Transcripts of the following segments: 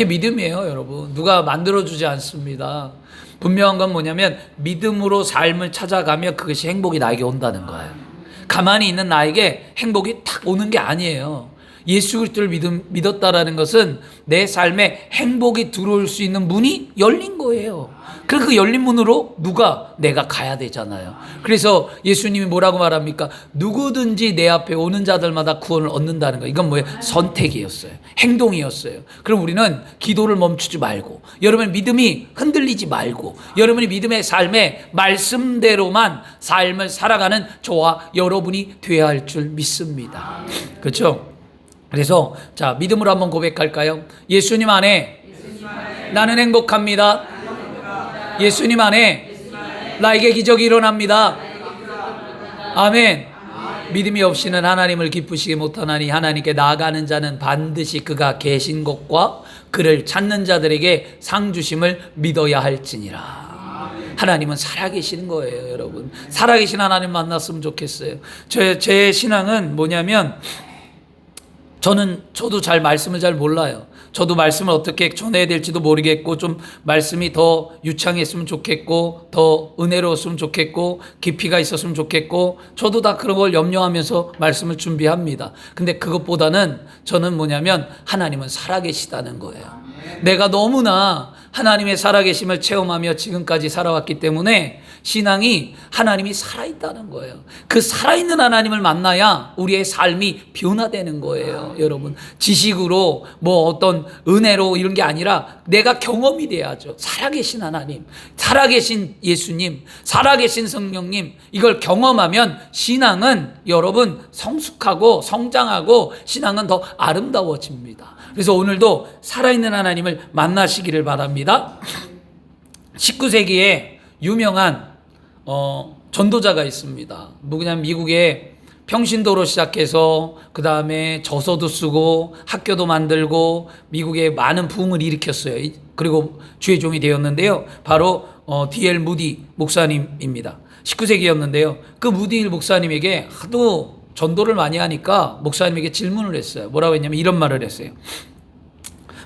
그게 믿음이에요, 여러분. 누가 만들어주지 않습니다. 분명한 건 뭐냐면 믿음으로 삶을 찾아가면 그것이 행복이 나에게 온다는 거예요. 가만히 있는 나에게 행복이 탁 오는 게 아니에요. 예수 그리스도를 믿었다라는 것은 내 삶에 행복이 들어올 수 있는 문이 열린 거예요. 그래서 그 열린 문으로 내가 가야 되잖아요. 그래서 예수님이 뭐라고 말합니까? 누구든지 내 앞에 오는 자들마다 구원을 얻는다는 거. 이건 뭐예요? 선택이었어요. 행동이었어요. 그럼 우리는 기도를 멈추지 말고, 여러분의 믿음이 흔들리지 말고, 여러분의 믿음의 삶에 말씀대로만 삶을 살아가는 저와 여러분이 되어야 할 줄 믿습니다. 그렇죠? 그래서 자, 믿음으로 한번 고백할까요? 예수님 안에 나는 행복합니다. 예수님 안에 나에게 기적이 일어납니다. 아멘. 믿음이 없이는 하나님을 기쁘시게 못하나니 하나님께 나아가는 자는 반드시 그가 계신 곳과 그를 찾는 자들에게 상 주심을 믿어야 할지니라. 하나님은 살아계시는 거예요, 여러분. 살아계신 하나님 만났으면 좋겠어요. 제 신앙은 뭐냐면, 저도 잘 말씀을 잘 몰라요. 저도 말씀을 어떻게 전해야 될지도 모르겠고, 좀 말씀이 더 유창했으면 좋겠고, 더 은혜로웠으면 좋겠고, 깊이가 있었으면 좋겠고, 저도 다 그런 걸 염려하면서 말씀을 준비합니다. 근데 그것보다는 저는 뭐냐면 하나님은 살아계시다는 거예요. 내가 너무나 하나님의 살아계심을 체험하며 지금까지 살아왔기 때문에 신앙이 하나님이 살아있다는 거예요. 그 살아있는 하나님을 만나야 우리의 삶이 변화되는 거예요, 여러분. 지식으로 뭐 어떤 은혜로 이런 게 아니라 내가 경험이 돼야죠. 살아계신 하나님, 살아계신 예수님, 살아계신 성령님, 이걸 경험하면 신앙은 여러분 성숙하고 성장하고 신앙은 더 아름다워집니다. 그래서 오늘도 살아있는 하나님을 만나시기를 바랍니다. 19세기에 유명한 전도자가 있습니다. 그냥 미국의 평신도로 시작해서 그 다음에 저서도 쓰고 학교도 만들고 미국에 많은 부흥을 일으켰어요. 그리고 주의 종이 되었는데요. 바로 D.L. 무디 목사님입니다. 19세기였는데요. 그 무디 목사님에게 하도 전도를 많이 하니까 목사님에게 질문을 했어요. 뭐라고 했냐면 이런 말을 했어요.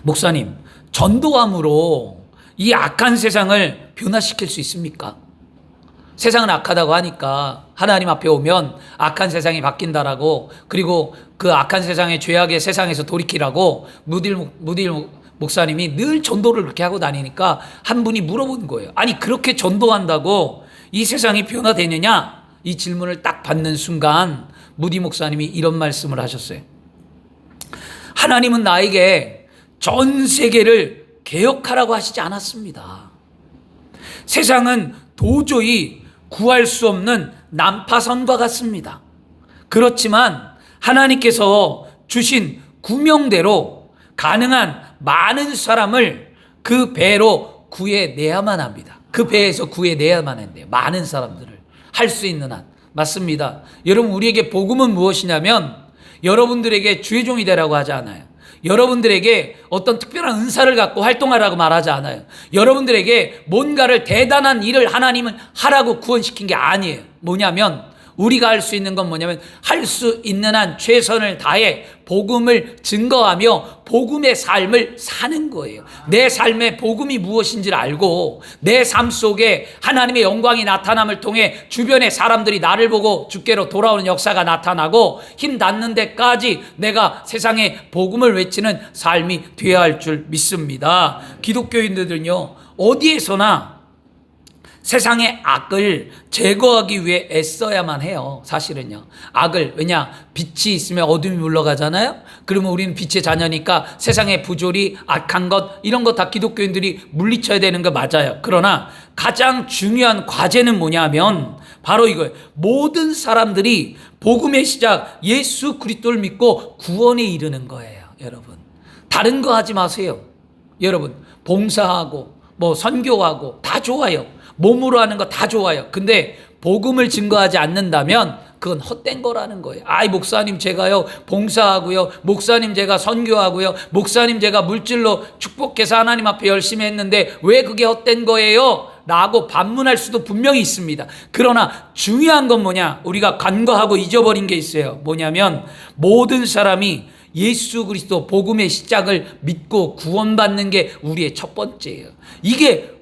목사님, 전도함으로 이 악한 세상을 변화시킬 수 있습니까? 세상은 악하다고 하니까 하나님 앞에 오면 악한 세상이 바뀐다라고, 그리고 그 악한 세상의 죄악의 세상에서 돌이키라고 무딜 목사님이 늘 전도를 그렇게 하고 다니니까 한 분이 물어본 거예요. 아니, 그렇게 전도한다고 이 세상이 변화되느냐? 이 질문을 딱 받는 순간 무디 목사님이 이런 말씀을 하셨어요. 하나님은 나에게 전 세계를 개혁하라고 하시지 않았습니다. 세상은 도저히 구할 수 없는 난파선과 같습니다. 그렇지만 하나님께서 주신 구명대로 가능한 많은 사람을 그 배로 구해내야만 합니다. 그 배에서 구해내야만 한대요. 많은 사람들을 할 수 있는 한. 맞습니다. 여러분, 우리에게 복음은 무엇이냐면 여러분들에게 주의 종이 되라고 하지 않아요. 여러분들에게 어떤 특별한 은사를 갖고 활동하라고 말하지 않아요. 여러분들에게 뭔가를 대단한 일을 하나님은 하라고 구원시킨 게 아니에요. 뭐냐면 우리가 할 수 있는 건 뭐냐면 할 수 있는 한 최선을 다해 복음을 증거하며 복음의 삶을 사는 거예요. 내 삶의 복음이 무엇인지를 알고 내 삶 속에 하나님의 영광이 나타남을 통해 주변의 사람들이 나를 보고 주께로 돌아오는 역사가 나타나고 힘 닿는 데까지 내가 세상에 복음을 외치는 삶이 되어야 할 줄 믿습니다. 기독교인들은요, 어디에서나 세상의 악을 제거하기 위해 애써야만 해요. 사실은요. 악을, 왜냐? 빛이 있으면 어둠이 물러가잖아요. 그러면 우리는 빛의 자녀니까 세상의 부조리, 악한 것, 이런 것 다 기독교인들이 물리쳐야 되는 거 맞아요. 그러나 가장 중요한 과제는 뭐냐면 바로 이거예요. 모든 사람들이 복음의 시작 예수 그리스도를 믿고 구원에 이르는 거예요. 여러분, 다른 거 하지 마세요. 여러분, 봉사하고 뭐 선교하고 다 좋아요. 몸으로 하는 거 다 좋아요. 근데 복음을 증거하지 않는다면 그건 헛된 거라는 거예요. 아이, 목사님 제가요 봉사하고요, 목사님 제가 선교하고요, 목사님 제가 물질로 축복해서 하나님 앞에 열심히 했는데 왜 그게 헛된 거예요? 라고 반문할 수도 분명히 있습니다. 그러나 중요한 건 뭐냐? 우리가 간과하고 잊어버린 게 있어요. 뭐냐면 모든 사람이 예수 그리스도 복음의 시작을 믿고 구원받는 게 우리의 첫 번째예요. 이게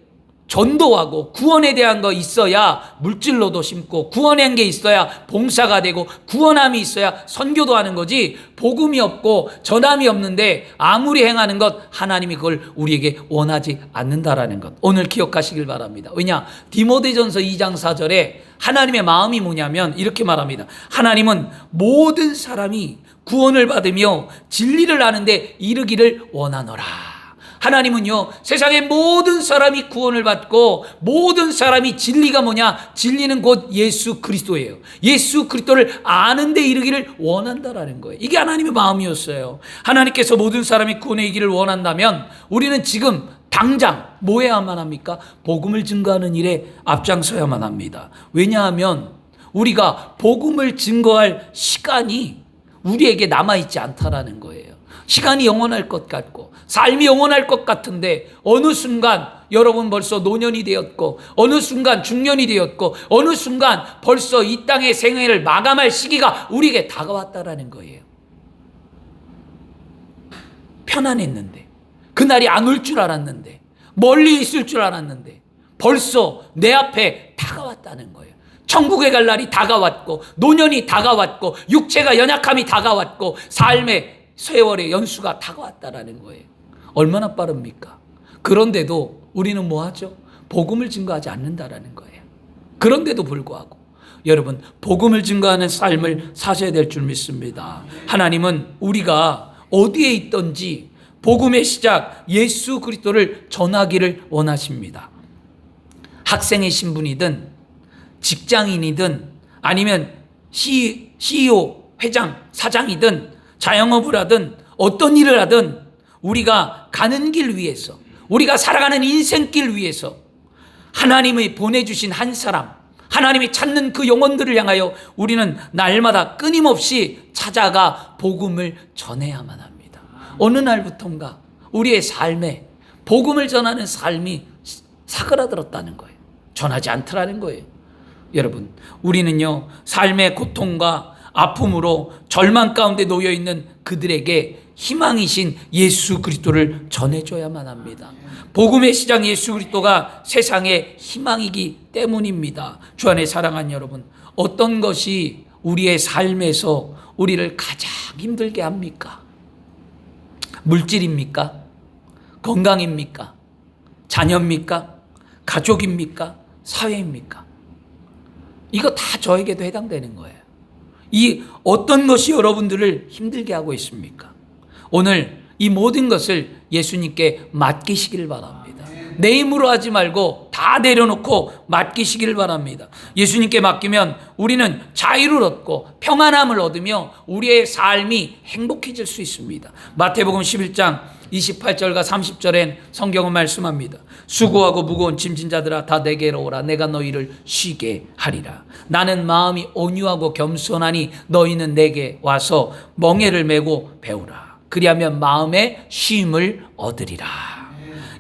전도하고 구원에 대한 거 있어야 물질로도 심고, 구원한 게 있어야 봉사가 되고, 구원함이 있어야 선교도 하는 거지, 복음이 없고 전함이 없는데 아무리 행하는 것, 하나님이 그걸 우리에게 원하지 않는다라는 것 오늘 기억하시길 바랍니다. 왜냐? 디모데전서 2장 4절에 하나님의 마음이 뭐냐면 이렇게 말합니다. 하나님은 모든 사람이 구원을 받으며 진리를 아는데 이르기를 원하노라. 하나님은요, 세상의 모든 사람이 구원을 받고 모든 사람이 진리가 뭐냐? 진리는 곧 예수 그리스도예요. 예수 그리스도를 아는 데 이르기를 원한다라는 거예요. 이게 하나님의 마음이었어요. 하나님께서 모든 사람이 구원에 이르기를 원한다면 우리는 지금 당장 뭐 해야만 합니까? 복음을 증거하는 일에 앞장서야만 합니다. 왜냐하면 우리가 복음을 증거할 시간이 우리에게 남아있지 않다라는 거예요. 시간이 영원할 것 같고 삶이 영원할 것 같은데 어느 순간 여러분 벌써 노년이 되었고, 어느 순간 중년이 되었고, 어느 순간 벌써 이 땅의 생애를 마감할 시기가 우리에게 다가왔다라는 거예요. 편안했는데, 그날이 안 올 줄 알았는데, 멀리 있을 줄 알았는데 벌써 내 앞에 다가왔다는 거예요. 천국에 갈 날이 다가왔고, 노년이 다가왔고, 육체가 연약함이 다가왔고, 삶의 세월의 연수가 다가왔다라는 거예요. 얼마나 빠릅니까? 그런데도 우리는 뭐 하죠? 복음을 증거하지 않는다라는 거예요. 그런데도 불구하고 여러분, 복음을 증거하는 삶을 사셔야 될 줄 믿습니다. 하나님은 우리가 어디에 있든지 복음의 시작 예수 그리스도를 전하기를 원하십니다. 학생의 신분이든 직장인이든 아니면 CEO, 회장, 사장이든 자영업을 하든 어떤 일을 하든 우리가 가는 길 위해서, 우리가 살아가는 인생길 위해서 하나님이 보내주신 한 사람, 하나님이 찾는 그 영혼들을 향하여 우리는 날마다 끊임없이 찾아가 복음을 전해야만 합니다. 어느 날부턴가 우리의 삶에 복음을 전하는 삶이 사그라들었다는 거예요. 전하지 않더라는 거예요. 여러분, 우리는요, 삶의 고통과 아픔으로 절망 가운데 놓여있는 그들에게 희망이신 예수 그리스도를 전해줘야만 합니다. 복음의 시작 예수 그리스도가 세상의 희망이기 때문입니다. 주 안에 사랑하는 여러분, 어떤 것이 우리의 삶에서 우리를 가장 힘들게 합니까? 물질입니까? 건강입니까? 자녀입니까? 가족입니까? 사회입니까? 이거 다 저에게도 해당되는 거예요. 이 어떤 것이 여러분들을 힘들게 하고 있습니까? 오늘 이 모든 것을 예수님께 맡기시길 바랍니다. 내 힘으로 하지 말고 다 내려놓고 맡기시길 바랍니다. 예수님께 맡기면 우리는 자유를 얻고 평안함을 얻으며 우리의 삶이 행복해질 수 있습니다. 마태복음 11장 28절과 30절엔 성경은 말씀합니다. 수고하고 무거운 짐진 자들아 다 내게로 오라. 내가 너희를 쉬게 하리라. 나는 마음이 온유하고 겸손하니 너희는 내게 와서 멍에를 메고 배우라. 그리하면 마음의 쉼을 얻으리라.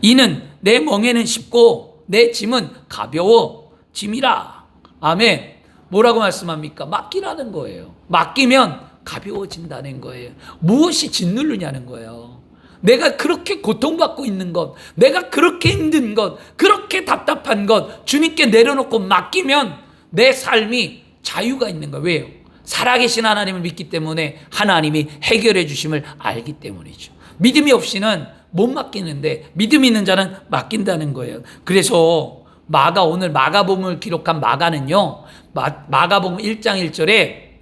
이는 내 멍에는 쉽고 내 짐은 가벼워 짐이라. 아멘. 뭐라고 말씀합니까? 맡기라는 거예요. 맡기면 가벼워진다는 거예요. 무엇이 짓누르냐는 거예요. 내가 그렇게 고통받고 있는 것, 내가 그렇게 힘든 것, 그렇게 답답한 것 주님께 내려놓고 맡기면 내 삶이 자유가 있는 거예요. 왜요? 살아계신 하나님을 믿기 때문에 하나님이 해결해 주심을 알기 때문이죠. 믿음이 없이는 못 맡기는데 믿음 있는 자는 맡긴다는 거예요. 그래서 오늘 마가복음을 기록한 마가는요, 마가복음 1장 1절에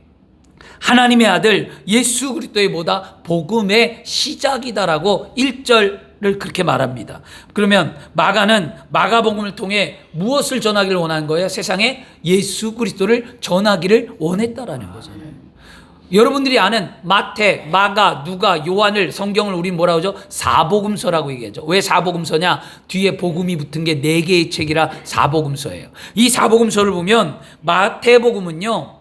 하나님의 아들 예수 그리스도의 보다 복음의 시작이다라고 1절을 그렇게 말합니다. 그러면 마가는 마가복음을 통해 무엇을 전하기를 원한 거예요? 세상에 예수 그리스도를 전하기를 원했다라는 거잖아요. 여러분들이 아는 마태, 마가, 누가, 요한을 성경을 우리 뭐라고 하죠? 사복음서라고 얘기하죠. 왜 사복음서냐? 뒤에 복음이 붙은 게 4개의 책이라 사복음서예요. 이 사복음서를 보면 마태복음은요,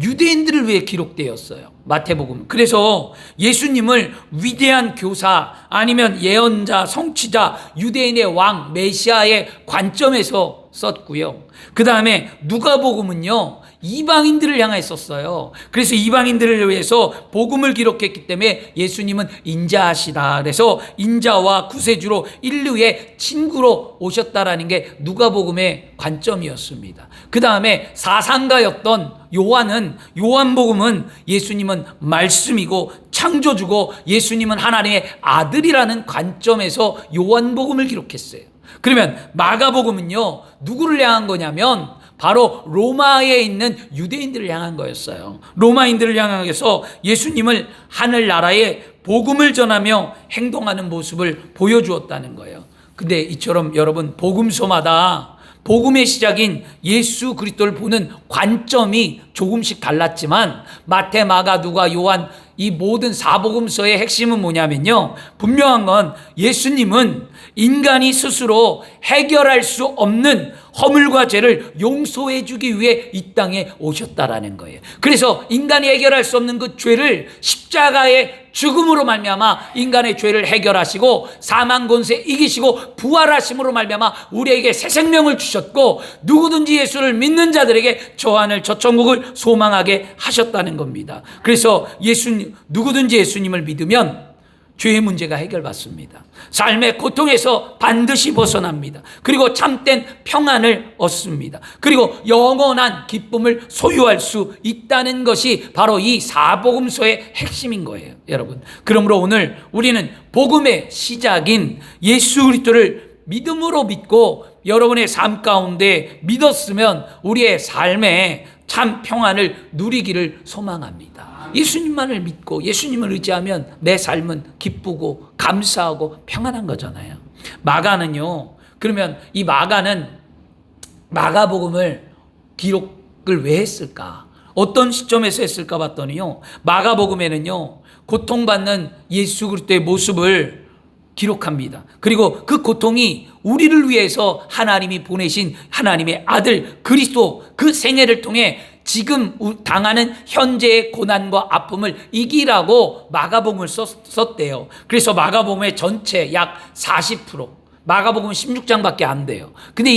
유대인들을 위해 기록되었어요. 마태복음. 그래서 예수님을 위대한 교사 아니면 예언자, 성취자, 유대인의 왕, 메시아의 관점에서 썼고요. 그 다음에 누가복음은요, 이방인들을 향했었어요. 그래서 이방인들을 위해서 복음을 기록했기 때문에 예수님은 인자하시다. 그래서 인자와 구세주로 인류의 친구로 오셨다라는 게 누가복음의 관점이었습니다. 그 다음에 사상가였던 요한복음은 예수님은 말씀이고 창조주고 예수님은 하나님의 아들이라는 관점에서 요한복음을 기록했어요. 그러면 마가복음은요, 누구를 향한 거냐면 바로 로마에 있는 유대인들을 향한 거였어요. 로마인들을 향해서 예수님을 하늘나라에 복음을 전하며 행동하는 모습을 보여주었다는 거예요. 근데 이처럼 여러분, 복음서마다 복음의 시작인 예수 그리스도를 보는 관점이 조금씩 달랐지만 마태, 마가, 누가, 요한 이 모든 사복음서의 핵심은 뭐냐면요, 분명한 건 예수님은 인간이 스스로 해결할 수 없는 허물과 죄를 용서해 주기 위해 이 땅에 오셨다라는 거예요. 그래서 인간이 해결할 수 없는 그 죄를 십자가의 죽음으로 말미암아 인간의 죄를 해결하시고 사망 권세 이기시고 부활하심으로 말미암아 우리에게 새 생명을 주셨고 누구든지 예수를 믿는 자들에게 저 하늘 저 천국을 소망하게 하셨다는 겁니다. 그래서 누구든지 예수님을 믿으면 죄의 문제가 해결받습니다. 삶의 고통에서 반드시 벗어납니다. 그리고 참된 평안을 얻습니다. 그리고 영원한 기쁨을 소유할 수 있다는 것이 바로 이 사복음서의 핵심인 거예요, 여러분. 그러므로 오늘 우리는 복음의 시작인 예수 그리스도를 믿음으로 믿고 여러분의 삶 가운데 믿었으면 우리의 삶에 참 평안을 누리기를 소망합니다. 예수님만을 믿고 예수님을 의지하면 내 삶은 기쁘고 감사하고 평안한 거잖아요. 마가는요, 그러면 이 마가는 마가복음을 기록을 왜 했을까? 어떤 시점에서 했을까 봤더니요, 마가복음에는요, 고통받는 예수 그리스도의 모습을 기록합니다. 그리고 그 고통이 우리를 위해서 하나님이 보내신 하나님의 아들 그리스도 그 생애를 통해 지금 당하는 현재의 고난과 아픔을 이기라고 마가복음을 썼대요. 그래서 마가복음의 전체 약 40%, 마가복음은 16장밖에 안 돼요. 근데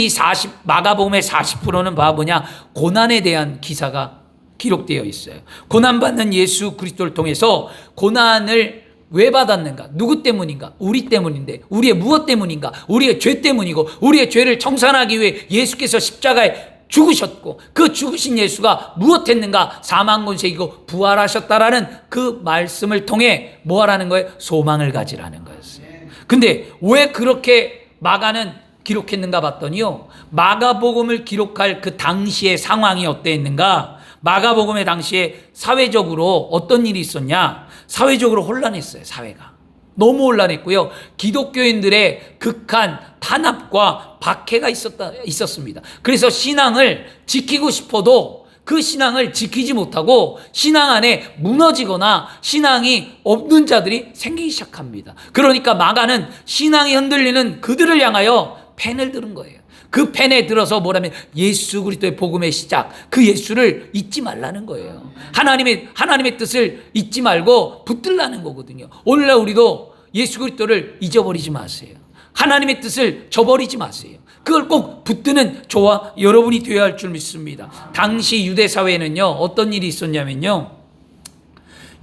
마가복음의 40%는 뭐냐? 고난에 대한 기사가 기록되어 있어요. 고난받는 예수 그리스도를 통해서 고난을 왜 받았는가? 누구 때문인가? 우리 때문인데, 우리의 무엇 때문인가? 우리의 죄 때문이고, 우리의 죄를 청산하기 위해 예수께서 십자가에 죽으셨고, 그 죽으신 예수가 무엇했는가? 사망 권세이고 부활하셨다라는 그 말씀을 통해 뭐 하라는 거예요? 소망을 가지라는 거였어요. 근데 왜 그렇게 마가는 기록했는가 봤더니요, 마가복음을 기록할 그 당시의 상황이 어땠는가? 마가복음의 당시에 사회적으로 어떤 일이 있었냐? 사회적으로 혼란했어요. 사회가 너무 혼란했고요, 기독교인들의 극한 탄압과 박해가 있었습니다. 그래서 신앙을 지키고 싶어도 그 신앙을 지키지 못하고 신앙 안에 무너지거나 신앙이 없는 자들이 생기기 시작합니다. 그러니까 마가는 신앙이 흔들리는 그들을 향하여 펜을 들은 거예요. 그 펜에 들어서 뭐라면 예수 그리스도의 복음의 시작, 그 예수를 잊지 말라는 거예요. 하나님의 뜻을 잊지 말고 붙들라는 거거든요. 오늘날 우리도 예수 그리스도를 잊어버리지 마세요. 하나님의 뜻을 저버리지 마세요. 그걸 꼭 붙드는 저와 여러분이 되어야 할 줄 믿습니다. 당시 유대 사회에는요, 어떤 일이 있었냐면요,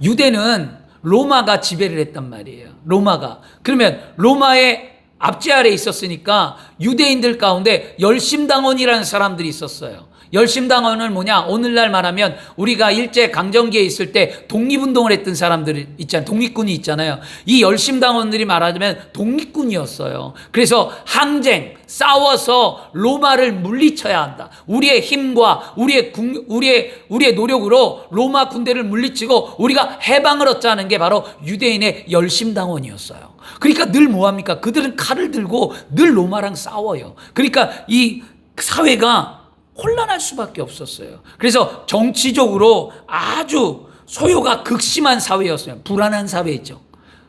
유대는 로마가 지배를 했단 말이에요. 로마가. 그러면 로마의 압제 아래에 있었으니까 유대인들 가운데 열심당원이라는 사람들이 있었어요. 열심당원은 뭐냐? 오늘날 말하면 우리가 일제강점기에 있을 때 독립운동을 했던 사람들 있잖아요. 독립군이 있잖아요. 이 열심당원들이 말하자면 독립군이었어요. 그래서 항쟁, 싸워서 로마를 물리쳐야 한다. 우리의 힘과 우리의 노력으로 로마 군대를 물리치고 우리가 해방을 얻자는 게 바로 유대인의 열심당원이었어요. 그러니까 늘 뭐합니까? 그들은 칼을 들고 늘 로마랑 싸워요. 그러니까 이 사회가 혼란할 수밖에 없었어요. 그래서 정치적으로 아주 소요가 극심한 사회였어요. 불안한 사회죠.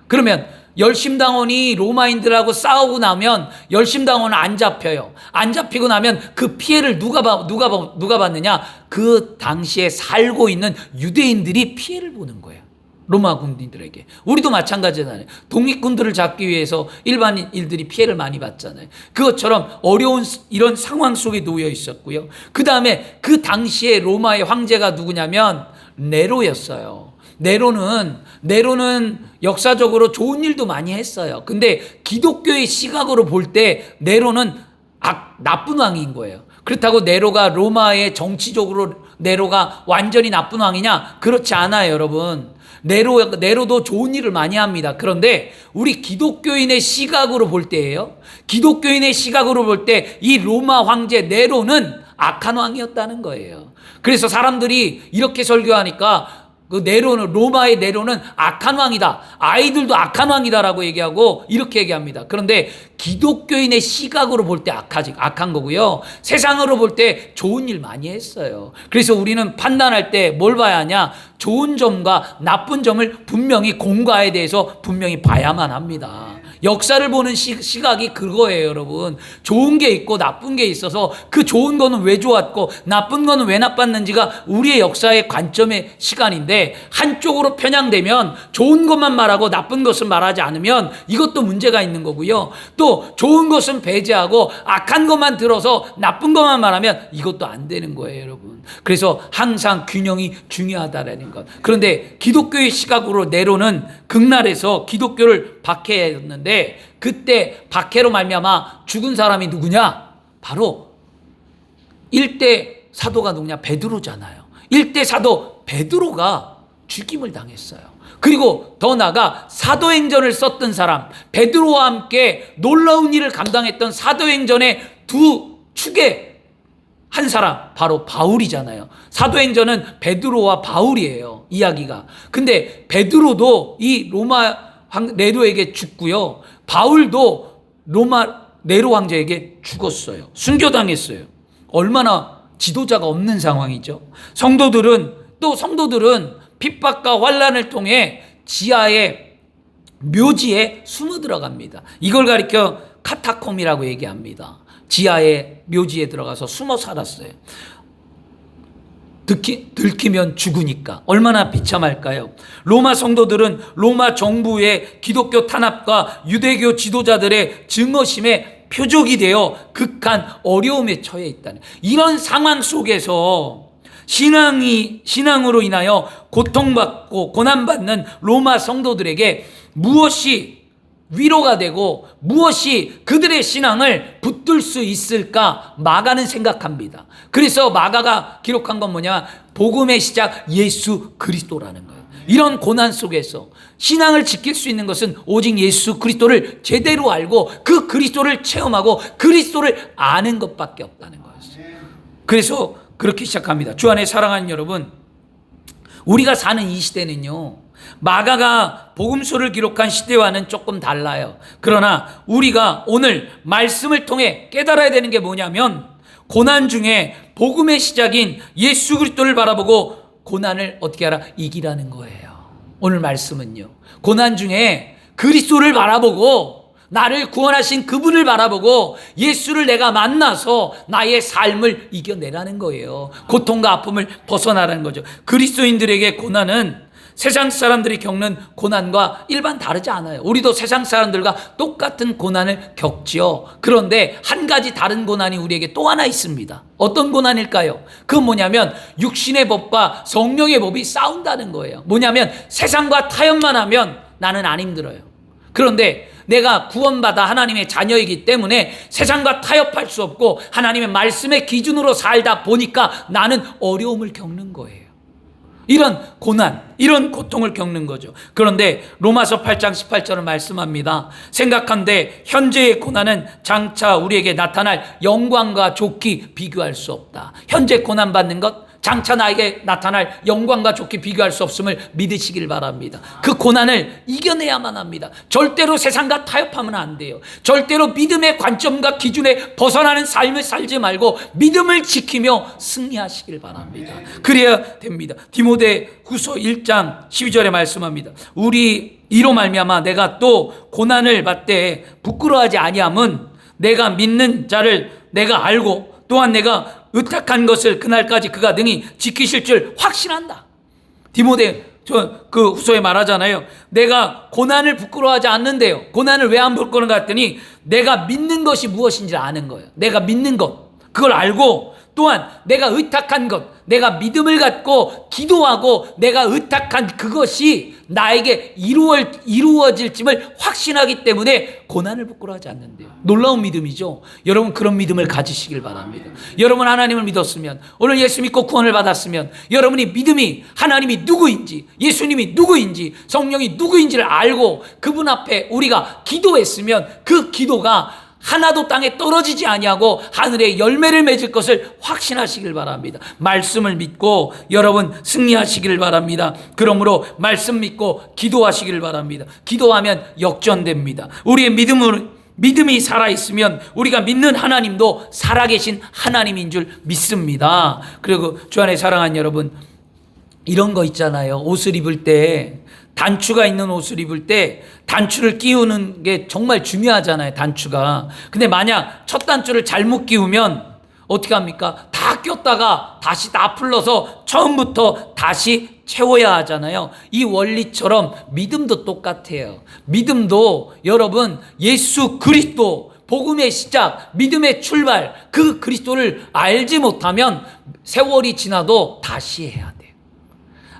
그러면 열심당원이 로마인들하고 싸우고 나면 열심당원은 안 잡혀요. 안 잡히고 나면 그 피해를 누가 받느냐? 그 당시에 살고 있는 유대인들이 피해를 보는 거예요. 로마 군인들에게. 우리도 마찬가지잖아요. 독립군들을 잡기 위해서 일반인들이 피해를 많이 받잖아요. 그것처럼 어려운 이런 상황 속에 놓여 있었고요. 그 다음에 그 당시에 로마의 황제가 누구냐면 네로였어요. 네로는 역사적으로 좋은 일도 많이 했어요. 근데 기독교의 시각으로 볼 때 네로는 나쁜 왕인 거예요. 그렇다고 네로가 로마의 정치적으로 네로가 완전히 나쁜 왕이냐? 그렇지 않아요, 여러분. 네로도 좋은 일을 많이 합니다. 그런데 우리 기독교인의 시각으로 볼 때예요. 기독교인의 시각으로 볼 때 이 로마 황제 네로는 악한 왕이었다는 거예요. 그래서 사람들이 이렇게 설교하니까 그 로마의 네로는 악한 왕이다. 아이들도 악한 왕이다라고 얘기하고 이렇게 얘기합니다. 그런데 기독교인의 시각으로 볼 때 악한 거고요. 세상으로 볼 때 좋은 일 많이 했어요. 그래서 우리는 판단할 때 뭘 봐야 하냐? 좋은 점과 나쁜 점을 분명히 공과에 대해서 분명히 봐야만 합니다. 역사를 보는 시각이 그거예요, 여러분. 좋은 게 있고 나쁜 게 있어서 그 좋은 거는 왜 좋았고 나쁜 거는 왜 나빴는지가 우리의 역사의 관점의 시간인데, 한쪽으로 편향되면 좋은 것만 말하고 나쁜 것은 말하지 않으면 이것도 문제가 있는 거고요. 또 좋은 것은 배제하고 악한 것만 들어서 나쁜 것만 말하면 이것도 안 되는 거예요, 여러분. 그래서 항상 균형이 중요하다라는 것. 그런데 기독교의 시각으로 네로는 극날에서 기독교를 박해했는데, 그때 박해로 말미암아 죽은 사람이 누구냐? 바로 일대 사도가 누구냐? 베드로잖아요. 일대 사도 베드로가 죽임을 당했어요. 그리고 더 나아가 사도행전을 썼던 사람, 베드로와 함께 놀라운 일을 감당했던 사도행전의 두 축의 한 사람, 바로 바울이잖아요. 사도행전은 베드로와 바울이에요, 이야기가. 근데 베드로도 이 로마 네로에게 죽고요. 바울도 로마 네로 황제에게 죽었어요. 순교당했어요. 얼마나 지도자가 없는 상황이죠. 성도들은 핍박과 환난을 통해 지하의 묘지에 숨어 들어갑니다. 이걸 가리켜 카타콤이라고 얘기합니다. 지하의 묘지에 들어가서 숨어 살았어요. 들키면 죽으니까 얼마나 비참할까요? 로마 성도들은 로마 정부의 기독교 탄압과 유대교 지도자들의 증오심에 표적이 되어 극한 어려움에 처해 있다는, 이런 상황 속에서 신앙으로 인하여 고통받고 고난받는 로마 성도들에게 무엇이 위로가 되고 무엇이 그들의 신앙을 붙들 수 있을까 마가는 생각합니다. 그래서 마가가 기록한 건 뭐냐? 복음의 시작 예수 그리스도라는 거예요. 이런 고난 속에서 신앙을 지킬 수 있는 것은 오직 예수 그리스도를 제대로 알고 그 그리스도를 체험하고 그리스도를 아는 것밖에 없다는 거였어요. 그래서 그렇게 시작합니다. 주 안에 사랑하는 여러분, 우리가 사는 이 시대는요, 마가가 복음서를 기록한 시대와는 조금 달라요. 그러나 우리가 오늘 말씀을 통해 깨달아야 되는 게 뭐냐면, 고난 중에 복음의 시작인 예수 그리스도를 바라보고 고난을 어떻게 하라? 이기라는 거예요. 오늘 말씀은요, 고난 중에 그리스도를 바라보고, 나를 구원하신 그분을 바라보고 예수를 내가 만나서 나의 삶을 이겨내라는 거예요. 고통과 아픔을 벗어나라는 거죠. 그리스도인들에게 고난은 세상 사람들이 겪는 고난과 일반 다르지 않아요. 우리도 세상 사람들과 똑같은 고난을 겪지요. 그런데 한 가지 다른 고난이 우리에게 또 하나 있습니다. 어떤 고난일까요? 그건 뭐냐면 육신의 법과 성령의 법이 싸운다는 거예요. 뭐냐면 세상과 타협만 하면 나는 안 힘들어요. 그런데 내가 구원받아 하나님의 자녀이기 때문에 세상과 타협할 수 없고 하나님의 말씀의 기준으로 살다 보니까 나는 어려움을 겪는 거예요. 이런 고난, 이런 고통을 겪는 거죠. 그런데 로마서 8장 18절은 말씀합니다. 생각한데 현재의 고난은 장차 우리에게 나타날 영광과 좋기 비교할 수 없다. 현재 고난받는 것, 장차 나에게 나타날 영광과 좋게 비교할 수 없음을 믿으시길 바랍니다. 그 고난을 이겨내야만 합니다. 절대로 세상과 타협하면 안 돼요. 절대로 믿음의 관점과 기준에 벗어나는 삶을 살지 말고 믿음을 지키며 승리하시길 바랍니다. 그래야 됩니다. 디모데후서 1장 12절에 말씀합니다. 우리 이로 말미암아 내가 또 고난을 받되 부끄러워하지 아니함은 내가 믿는 자를 내가 알고 또한 내가 의탁한 것을 그날까지 그가 능히 지키실 줄 확신한다. 디모데 그 후서에 말하잖아요. 내가 고난을 부끄러워하지 않는데요. 고난을 왜 안 부끄러운가 했더니 내가 믿는 것이 무엇인지 아는 거예요. 내가 믿는 것, 그걸 알고 또한 내가 의탁한 것, 내가 믿음을 갖고 기도하고 내가 의탁한 그것이 나에게 이루어질짐을 확신하기 때문에 고난을 부끄러워하지 않는데요. 놀라운 믿음이죠. 여러분 그런 믿음을 가지시길 바랍니다. 여러분 하나님을 믿었으면, 오늘 예수 믿고 구원을 받았으면 여러분이 믿음이 하나님이 누구인지, 예수님이 누구인지, 성령이 누구인지를 알고 그분 앞에 우리가 기도했으면 그 기도가 하나도 땅에 떨어지지 아니하고 하늘에 열매를 맺을 것을 확신하시길 바랍니다. 말씀을 믿고 여러분 승리하시길 바랍니다. 그러므로 말씀 믿고 기도하시길 바랍니다. 기도하면 역전됩니다. 우리의 믿음이 살아있으면 우리가 믿는 하나님도 살아계신 하나님인 줄 믿습니다. 그리고 주 안에 사랑하는 여러분, 이런 거 있잖아요. 옷을 입을 때, 단추가 있는 옷을 입을 때 단추를 끼우는 게 정말 중요하잖아요. 단추가. 근데 만약 첫 단추를 잘못 끼우면 어떻게 합니까? 다 꼈다가 다시 다 풀러서 처음부터 다시 채워야 하잖아요. 이 원리처럼 믿음도 똑같아요. 믿음도 여러분 예수 그리스도 복음의 시작, 믿음의 출발, 그 그리스도를 알지 못하면 세월이 지나도 다시 해야 돼요.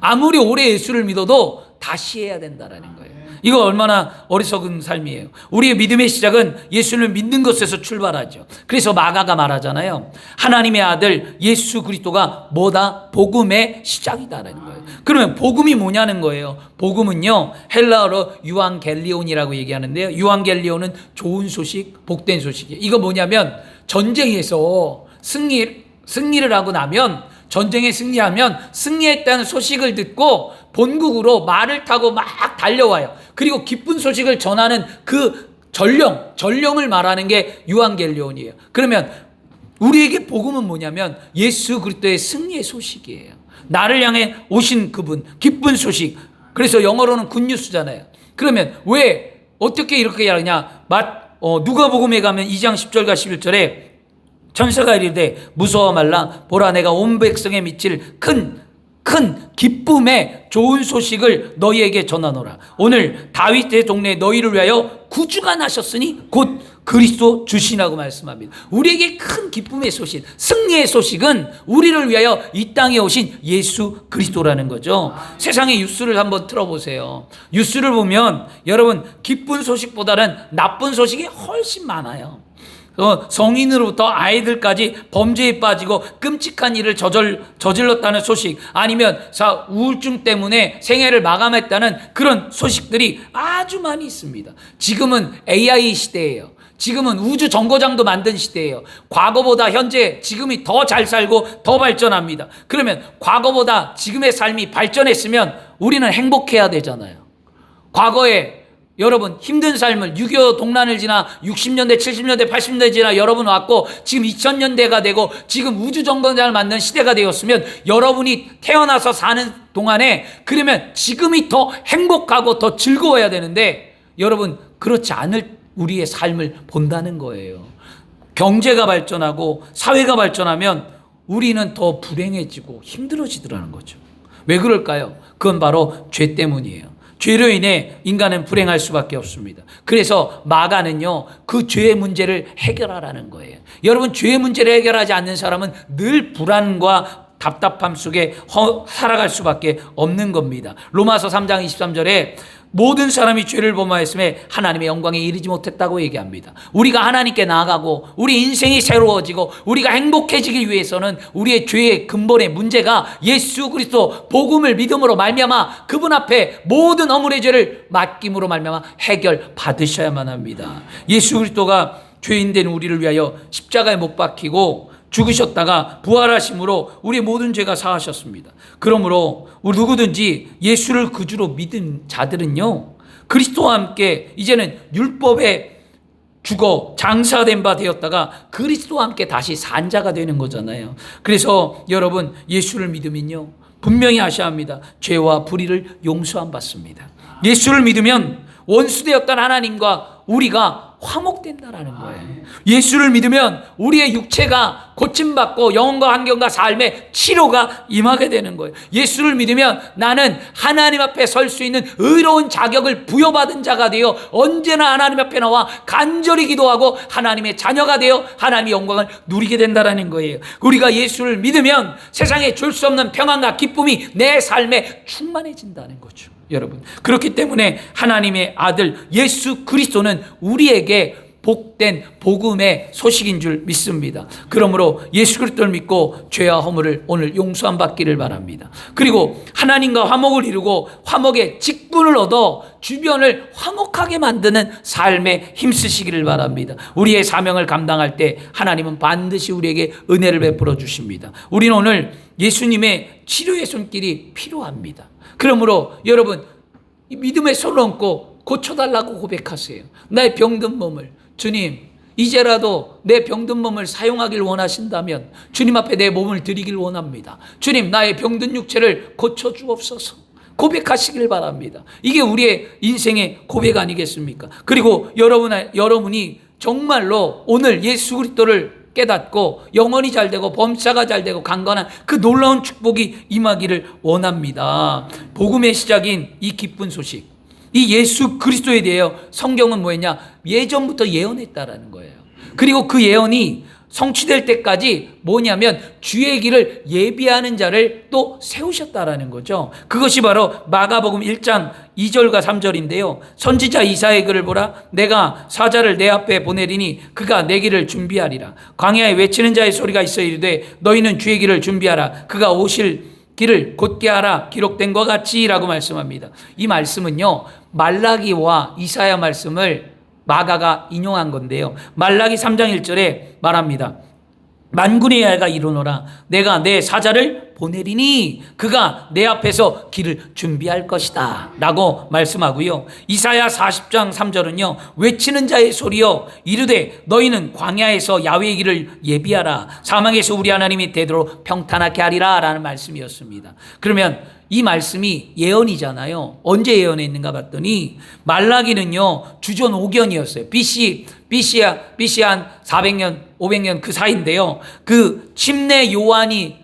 아무리 오래 예수를 믿어도 다시 해야 된다라는 거예요. 이거 얼마나 어리석은 삶이에요. 우리의 믿음의 시작은 예수를 믿는 것에서 출발하죠. 그래서 마가가 말하잖아요. 하나님의 아들 예수 그리스도가 뭐다? 복음의 시작이다라는 거예요. 그러면 복음이 뭐냐는 거예요. 복음은요, 헬라어로 유앙겔리온이라고 얘기하는데요. 유앙겔리온은 좋은 소식, 복된 소식이에요. 이거 뭐냐면 전쟁에서 승리를 하고 나면, 전쟁에 승리하면 승리했다는 소식을 듣고 본국으로 말을 타고 막 달려와요. 그리고 기쁜 소식을 전하는 그 전령을 말하는 게 유앙겔리온이에요. 그러면 우리에게 복음은 뭐냐면 예수 그리스도의 승리의 소식이에요. 나를 향해 오신 그분, 기쁜 소식. 그래서 영어로는 굿뉴스잖아요. 그러면 왜 어떻게 이렇게 하느냐? 누가복음에 가면 2장 10절과 11절에 천사가 이르되 무서워 말라, 보라 내가 온 백성에 미칠 큰 기쁨의 좋은 소식을 너희에게 전하노라. 오늘 다윗의 동네에 너희를 위하여 구주가 나셨으니 곧 그리스도 주시라고 말씀합니다. 우리에게 큰 기쁨의 소식, 승리의 소식은 우리를 위하여 이 땅에 오신 예수 그리스도라는 거죠. 세상의 뉴스를 한번 틀어보세요. 뉴스를 보면 여러분 기쁜 소식보다는 나쁜 소식이 훨씬 많아요. 성인으로부터 아이들까지 범죄에 빠지고 끔찍한 일을 저질렀다는 소식, 아니면 우울증 때문에 생애를 마감했다는 그런 소식들이 아주 많이 있습니다. 지금은 AI 시대예요. 지금은 우주 정거장도 만든 시대예요. 과거보다 현재 지금이 더 잘 살고 더 발전합니다. 그러면 과거보다 지금의 삶이 발전했으면 우리는 행복해야 되잖아요. 과거에 여러분 힘든 삶을 6.25 동란을 지나 60년대 70년대 80년대 지나 여러분 왔고 지금 2000년대가 되고 지금 우주정거장을 만든 시대가 되었으면 여러분이 태어나서 사는 동안에 그러면 지금이 더 행복하고 더 즐거워야 되는데 여러분 그렇지 않을 우리의 삶을 본다는 거예요. 경제가 발전하고 사회가 발전하면 우리는 더 불행해지고 힘들어지더라는 거죠. 왜 그럴까요? 그건 바로 죄 때문이에요. 죄로 인해 인간은 불행할 수밖에 없습니다. 그래서 마가는요, 그 죄의 문제를 해결하라는 거예요. 여러분, 죄의 문제를 해결하지 않는 사람은 늘 불안과 답답함 속에 살아갈 수밖에 없는 겁니다. 로마서 3장 23절에 모든 사람이 죄를 범하였음에 하나님의 영광에 이르지 못했다고 얘기합니다. 우리가 하나님께 나아가고 우리 인생이 새로워지고 우리가 행복해지기 위해서는 우리의 죄의 근본의 문제가 예수 그리스도 복음을 믿음으로 말미암아 그분 앞에 모든 어물의 죄를 맡김으로 말미암아 해결 받으셔야만 합니다. 예수 그리스도가 죄인된 우리를 위하여 십자가에 못 박히고 죽으셨다가 부활하심으로 우리의 모든 죄가 사하셨습니다. 그러므로 우리 누구든지 예수를 구주로 믿은 자들은요, 그리스도와 함께 이제는 율법에 죽어 장사된 바 되었다가 그리스도와 함께 다시 산 자가 되는 거잖아요. 그래서 여러분 예수를 믿으면요, 분명히 하셔야 합니다. 죄와 불의를 용서함 받습니다. 예수를 믿으면 원수되었던 하나님과 우리가 화목된다라는 거예요. 예수를 믿으면 우리의 육체가 고침받고 영혼과 환경과 삶의 치료가 임하게 되는 거예요. 예수를 믿으면 나는 하나님 앞에 설 수 있는 의로운 자격을 부여받은 자가 되어 언제나 하나님 앞에 나와 간절히 기도하고 하나님의 자녀가 되어 하나님의 영광을 누리게 된다는 거예요. 우리가 예수를 믿으면 세상에 줄 수 없는 평안과 기쁨이 내 삶에 충만해진다는 거죠. 여러분, 그렇기 때문에 하나님의 아들 예수 그리스도는 우리에게 복된 복음의 소식인 줄 믿습니다. 그러므로 예수 그리스도를 믿고 죄와 허물을 오늘 용서함 받기를 바랍니다. 그리고 하나님과 화목을 이루고 화목의 직분을 얻어 주변을 화목하게 만드는 삶에 힘쓰시기를 바랍니다. 우리의 사명을 감당할 때 하나님은 반드시 우리에게 은혜를 베풀어 주십니다. 우리는 오늘 예수님의 치료의 손길이 필요합니다. 그러므로 여러분, 믿음의 손을 얹고 고쳐달라고 고백하세요. 나의 병든 몸을, 주님, 이제라도 내 병든 몸을 사용하길 원하신다면 주님 앞에 내 몸을 드리길 원합니다. 주님, 나의 병든 육체를 고쳐주옵소서. 고백하시길 바랍니다. 이게 우리의 인생의 고백 아니겠습니까? 그리고 여러분이 정말로 오늘 예수 그리스도를 깨닫고 영혼이 잘되고 범사가 잘되고 강건한 그 놀라운 축복이 임하기를 원합니다. 복음의 시작인 이 기쁜 소식, 이 예수 그리스도에 대해 성경은 뭐였냐? 예전부터 예언했다라는 거예요. 그리고 그 예언이 성취될 때까지 뭐냐면 주의 길을 예비하는 자를 또 세우셨다라는 거죠. 그것이 바로 마가복음 1장 2절과 3절인데요. 선지자 이사야의 글을 보라. 내가 사자를 내 앞에 보내리니 그가 내 길을 준비하리라. 광야에 외치는 자의 소리가 있어 이르되 너희는 주의 길을 준비하라. 그가 오실 길을 곧게 하라. 기록된 것 같이라고 말씀합니다. 이 말씀은요, 말라기와 이사야 말씀을 마가가 인용한 건데요. 말라기 3장 1절에 말합니다. 만군의 여호와가 이르노라. 내가 내 사자를 보내리니 그가 내 앞에서 길을 준비할 것이다 라고 말씀하고요. 이사야 40장 3절은요. 외치는 자의 소리여 이르되 너희는 광야에서 야훼의 길을 예비하라. 사망에서 우리 하나님이 되도록 평탄하게 하리라 라는 말씀이었습니다. 그러면 이 말씀이 예언이잖아요. 언제 예언했는가 봤더니 말라기는요, 주전 5gen이었어요. BC 한 400년, 500년 그 사이인데요. 그 침례 요한이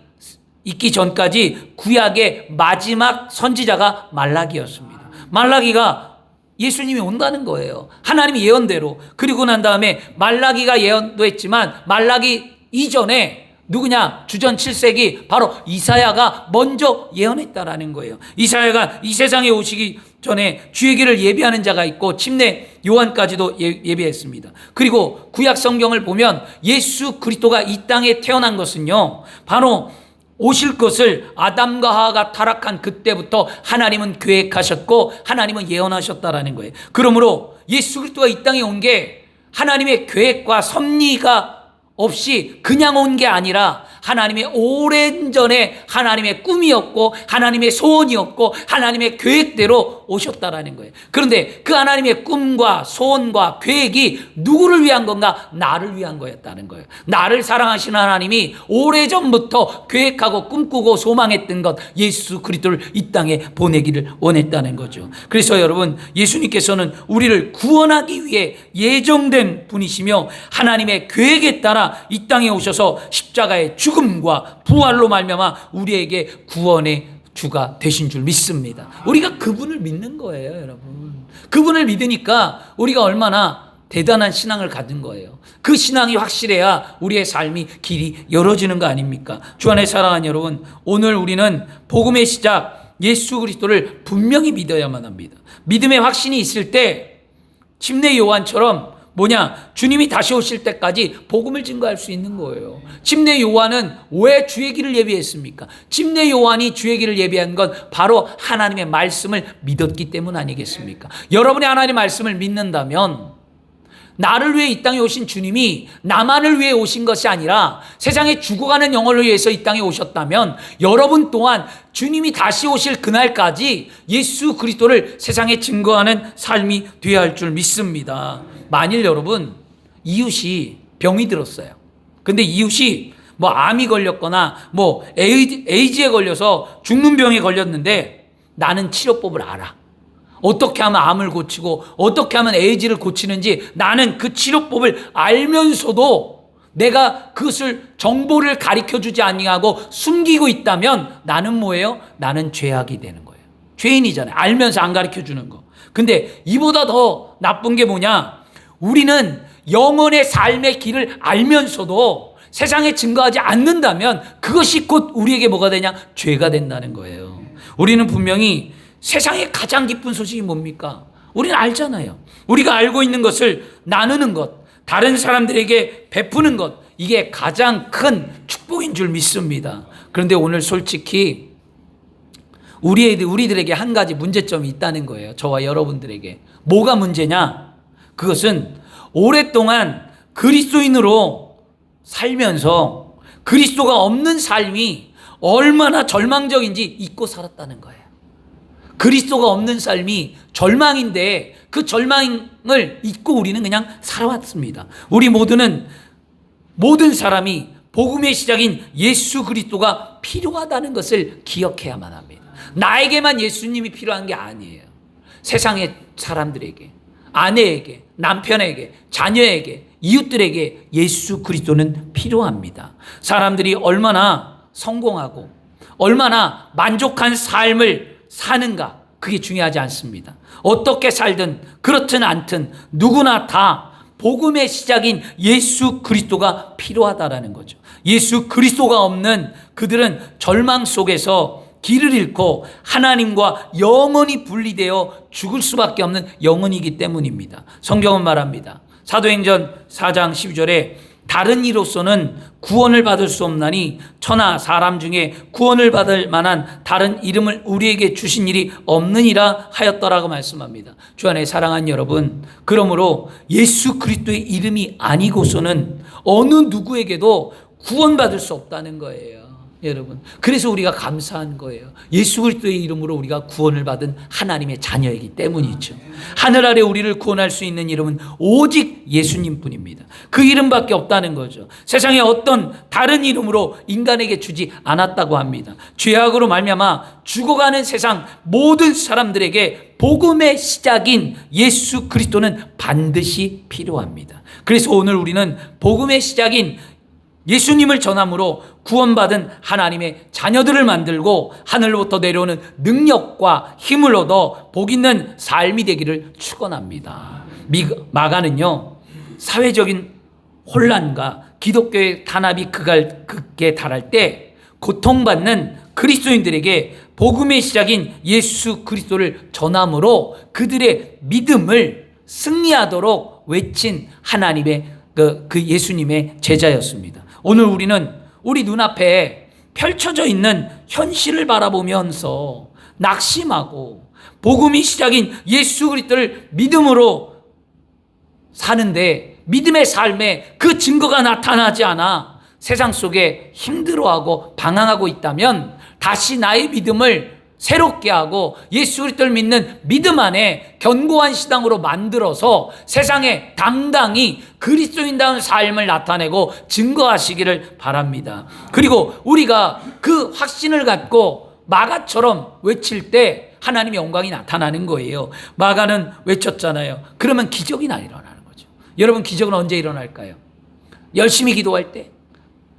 있기 전까지 구약의 마지막 선지자가 말라기였습니다. 말라기가 예수님이 온다는 거예요. 하나님이 예언대로. 그리고 난 다음에 말라기가 예언도 했지만 말라기 이전에 누구냐? 주전 7세기 바로 이사야가 먼저 예언했다라는 거예요. 이사야가 이 세상에 오시기 전에 주의 길을 예비하는 자가 있고 침례 요한까지도 예비했습니다. 그리고 구약 성경을 보면 예수 그리스도가 이 땅에 태어난 것은요, 바로 오실 것을 아담과 하와가 타락한 그때부터 하나님은 계획하셨고 하나님은 예언하셨다라는 거예요. 그러므로 예수 그리스도가 이 땅에 온 게 하나님의 계획과 섭리가 없이 그냥 온 게 아니라 하나님의 오랜 전에 하나님의 꿈이었고 하나님의 소원이었고 하나님의 계획대로 오셨다라는 거예요. 그런데 그 하나님의 꿈과 소원과 계획이 누구를 위한 건가? 나를 위한 거였다는 거예요. 나를 사랑하시는 하나님이 오래전부터 계획하고 꿈꾸고 소망했던 것, 예수 그리스도를 이 땅에 보내기를 원했다는 거죠. 그래서 여러분, 예수님께서는 우리를 구원하기 위해 예정된 분이시며 하나님의 계획에 따라 이 땅에 오셔서 십자가의 죽음과 부활로 말미암아 우리에게 구원의 주가 되신 줄 믿습니다. 우리가 그분을 믿는 거예요, 여러분. 그분을 믿으니까 우리가 얼마나 대단한 신앙을 가진 거예요. 그 신앙이 확실해야 우리의 삶이 길이 열어지는 거 아닙니까? 주 안에 사랑하는 여러분, 오늘 우리는 복음의 시작 예수 그리스도를 분명히 믿어야만 합니다. 믿음의 확신이 있을 때 침례 요한처럼 주님이 다시 오실 때까지 복음을 증거할 수 있는 거예요. 침례 요한은 왜 주의 길을 예비했습니까? 침례 요한이 주의 길을 예비한 건 바로 하나님의 말씀을 믿었기 때문 아니겠습니까? 여러분이 하나님의 말씀을 믿는다면 나를 위해 이 땅에 오신 주님이 나만을 위해 오신 것이 아니라 세상에 죽어가는 영혼을 위해서 이 땅에 오셨다면 여러분 또한 주님이 다시 오실 그날까지 예수 그리스도를 세상에 증거하는 삶이 되어야 할 줄 믿습니다. 만일 여러분 이웃이 병이 들었어요. 근데 이웃이 암이 걸렸거나 에이즈에 걸려서 죽는 병에 걸렸는데 나는 치료법을 알아. 어떻게 하면 암을 고치고 어떻게 하면 에이즈를 고치는지 나는 그 치료법을 알면서도 내가 그것을 정보를 가르쳐주지 아니하고 숨기고 있다면 나는 뭐예요? 나는 죄악이 되는 거예요. 죄인이잖아요. 알면서 안 가르쳐주는 거. 근데 이보다 더 나쁜 게 뭐냐? 우리는 영혼의 삶의 길을 알면서도 세상에 증거하지 않는다면 그것이 곧 우리에게 뭐가 되냐? 죄가 된다는 거예요. 우리는 분명히 세상의 가장 기쁜 소식이 뭡니까? 우리는 알잖아요. 우리가 알고 있는 것을 나누는 것, 다른 사람들에게 베푸는 것, 이게 가장 큰 축복인 줄 믿습니다. 그런데 오늘 솔직히 우리들에게 한 가지 문제점이 있다는 거예요. 저와 여러분들에게. 뭐가 문제냐? 그것은 오랫동안 그리스도인으로 살면서 그리스도가 없는 삶이 얼마나 절망적인지 잊고 살았다는 거예요. 그리스도가 없는 삶이 절망인데 그 절망을 잊고 우리는 그냥 살아왔습니다. 우리 모든 사람이 복음의 시작인 예수 그리스도가 필요하다는 것을 기억해야만 합니다. 나에게만 예수님이 필요한 게 아니에요. 세상의 사람들에게, 아내에게, 남편에게, 자녀에게, 이웃들에게 예수 그리스도는 필요합니다. 사람들이 얼마나 성공하고 얼마나 만족한 삶을 사는가, 그게 중요하지 않습니다. 어떻게 살든 그렇든 않든 누구나 다 복음의 시작인 예수 그리스도가 필요하다라는 거죠. 예수 그리스도가 없는 그들은 절망 속에서 길을 잃고 하나님과 영원히 분리되어 죽을 수밖에 없는 영혼이기 때문입니다. 성경은 말합니다. 사도행전 4장 12절에 다른 이로서는 구원을 받을 수 없나니 천하 사람 중에 구원을 받을 만한 다른 이름을 우리에게 주신 일이 없느니라 하였더라고 말씀합니다. 주 안에 사랑하는 여러분, 그러므로 예수 그리스도의 이름이 아니고서는 어느 누구에게도 구원받을 수 없다는 거예요. 여러분, 그래서 우리가 감사한 거예요. 예수 그리스도의 이름으로 우리가 구원을 받은 하나님의 자녀이기 때문이죠. 하늘 아래 우리를 구원할 수 있는 이름은 오직 예수님뿐입니다. 그 이름밖에 없다는 거죠. 세상에 어떤 다른 이름으로 인간에게 주지 않았다고 합니다. 죄악으로 말미암아 죽어가는 세상 모든 사람들에게 복음의 시작인 예수 그리스도는 반드시 필요합니다. 그래서 오늘 우리는 복음의 시작인 예수님을 전함으로 구원받은 하나님의 자녀들을 만들고 하늘로부터 내려오는 능력과 힘을 얻어 복 있는 삶이 되기를 축원합니다. 마가는요, 사회적인 혼란과 기독교의 탄압이 극에 달할 때 고통받는 그리스도인들에게 복음의 시작인 예수 그리스도를 전함으로 그들의 믿음을 승리하도록 외친 하나님의 그 예수님의 제자였습니다. 오늘 우리는 우리 눈앞에 펼쳐져 있는 현실을 바라보면서 낙심하고 복음이 시작인 예수 그리스도를 믿음으로 사는데 믿음의 삶에 그 증거가 나타나지 않아 세상 속에 힘들어하고 방황하고 있다면 다시 나의 믿음을 새롭게 하고 예수 그리스도를 믿는 믿음 안에 견고한 신앙으로 만들어서 세상에 당당히 그리스도인다운 삶을 나타내고 증거하시기를 바랍니다. 그리고 우리가 그 확신을 갖고 마가처럼 외칠 때 하나님의 영광이 나타나는 거예요. 마가는 외쳤잖아요. 그러면 기적이 일어나는 거죠. 여러분, 기적은 언제 일어날까요? 열심히 기도할 때?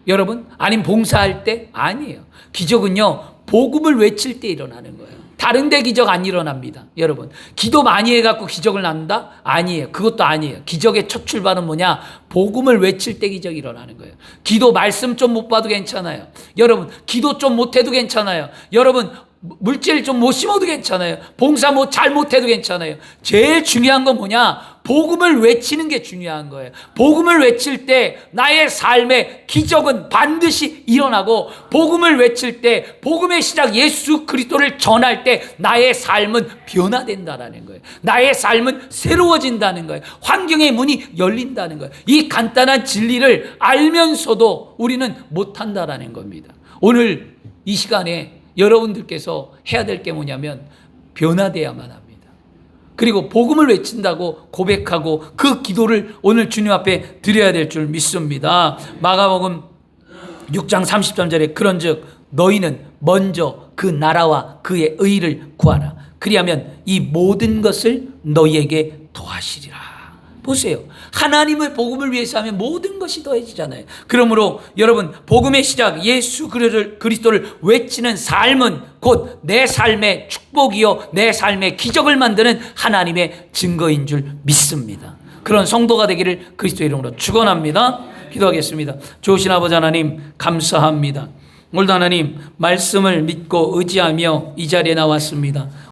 여러분, 아니면 봉사할 때? 아니에요. 기적은요, 복음을 외칠 때 일어나는 거예요. 다른 데 기적 안 일어납니다. 여러분, 기도 많이 해갖고 기적을 낳는다? 아니에요. 그것도 아니에요. 기적의 첫 출발은 뭐냐? 복음을 외칠 때 기적이 일어나는 거예요. 기도 말씀 좀 못 봐도 괜찮아요. 여러분, 기도 좀 못해도 괜찮아요. 여러분, 물질 좀 못 심어도 괜찮아요. 봉사 잘 못해도 괜찮아요. 제일 중요한 건 뭐냐? 복음을 외치는 게 중요한 거예요. 복음을 외칠 때 나의 삶에 기적은 반드시 일어나고, 복음을 외칠 때 복음의 시작 예수 그리스도를 전할 때 나의 삶은 변화된다라는 거예요. 나의 삶은 새로워진다는 거예요. 환경의 문이 열린다는 거예요. 이 간단한 진리를 알면서도 우리는 못한다라는 겁니다. 오늘 이 시간에 여러분들께서 해야 될 게 뭐냐면 변화되어야만 합니다. 그리고 복음을 외친다고 고백하고 그 기도를 오늘 주님 앞에 드려야 될 줄 믿습니다. 마가복음 6장 33절에 그런즉 너희는 먼저 그 나라와 그의 의를 구하라. 그리하면 이 모든 것을 너희에게 더하시리라. 보세요. 하나님의 복음을 위해서 하면 모든 것이 더해지잖아요. 그러므로 여러분, 복음의 시작 예수 그리스도를 외치는 삶은 곧 내 삶의 축복이요 내 삶의 기적을 만드는 하나님의 증거인 줄 믿습니다. 그런 성도가 되기를 그리스도 이름으로 축원합니다. 기도하겠습니다. 좋으신 아버지 하나님 감사합니다. 오늘도 하나님 말씀을 믿고 의지하며 이 자리에 나왔습니다.